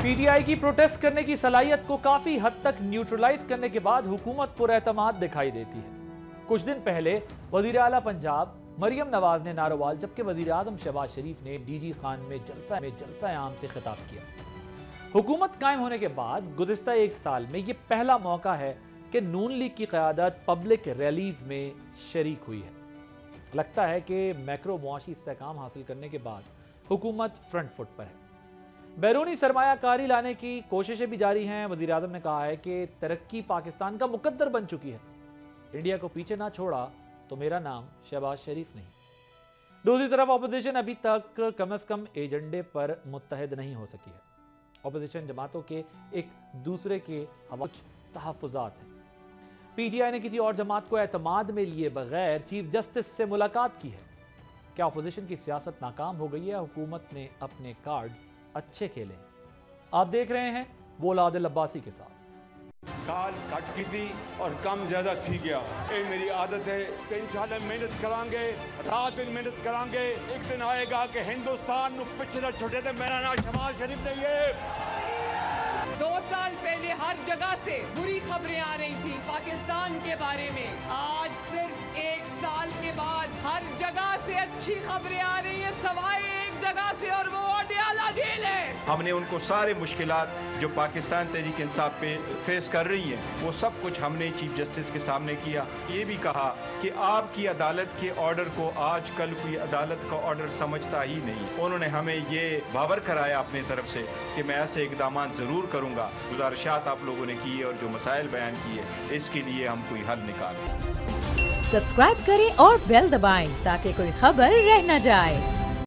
P T I کی protest کرنے کی صلاحیت کو کافی حد تک نیوٹرلائز کرنے کے بعد حکومت پر اعتماد دکھائی دیتی ہے۔ کچھ دن پہلے وزیر اعلیٰ پنجاب مریم نواز نے ناروال، جبکہ وزیر اعظم شہباز شریف نے ڈی جی خان میں جلسہ عام سے خطاب کیا۔ حکومت قائم ہونے کے بعد گزشتہ ایک سال میں یہ پہلا موقع ہے کہ نون لیگ کی قیادت پبلک ریلیز میں شریک ہوئی ہے۔ لگتا ہے کہ میکرو معاشی استحکام حاصل کرنے کے بعد حکومت فرنٹ فٹ پر ہے۔ بیرونی سرمایہ کاری لانے کی کوششیں بھی جاری ہیں۔ وزیر اعظم نے کہا ہے کہ ترقی پاکستان کا مقدر بن چکی ہے۔ انڈیا کو پیچھے نہ چھوڑا تو میرا نام شہباز شریف نہیں۔ دوسری طرف اپوزیشن ابھی تک کم از کم ایجنڈے پر متحد نہیں ہو سکی ہے۔ اپوزیشن جماعتوں کے ایک دوسرے کے حوالے تحفظات ہیں۔ پی ٹی آئی نے کسی اور جماعت کو اعتماد میں لیے بغیر چیف جسٹس سے ملاقات کی ہے۔ کیا اپوزیشن کی سیاست ناکام ہو گئی ہے؟ حکومت نے اپنے کارڈز اچھے کھیلے ہیں۔ آپ دیکھ رہے ہیں بولا عادل عباسی کے ساتھ۔ کال کٹ کی تھی اور کم زیادہ تھی گیا۔ یہ میری عادت ہے کہ انشاءاللہ محنت کریں گے، رات دن محنت کریں گے۔ ایک دن آئے گا کہ ہندوستان نو پیچھے نہ چھوٹے تھے۔ میرا نام شہباز شریف نہیں ہے۔ 2 سال پہلے ہر جگہ سے بری خبریں آ رہی تھی پاکستان کے بارے میں۔ آج صرف 1 سال کے بعد ہر جگہ سے اچھی خبریں آ رہی ہیں، سوائے ایک جگہ سے، اور وہ اڈیالہ جیل ہے۔ ہم نے ان کو سارے مشکلات جو پاکستان تحریک انصاف پہ فیس کر رہی ہیں وہ سب کچھ ہم نے چیف جسٹس کے سامنے کیا۔ یہ بھی کہا کہ آپ کی عدالت کے آرڈر کو آج کل کوئی عدالت کا آرڈر سمجھتا ہی نہیں۔ انہوں نے ہمیں یہ باور کرایا اپنے طرف سے کہ میں ایسے اقدامات ضرور کروں گا۔ گزارشات آپ لوگوں نے کی اور جو مسائل بیان کیے اس کے لیے ہم کوئی حل نکالیں۔ سبسکرائب کریں اور بیل دبائیں تاکہ کوئی خبر رہ نہ جائے۔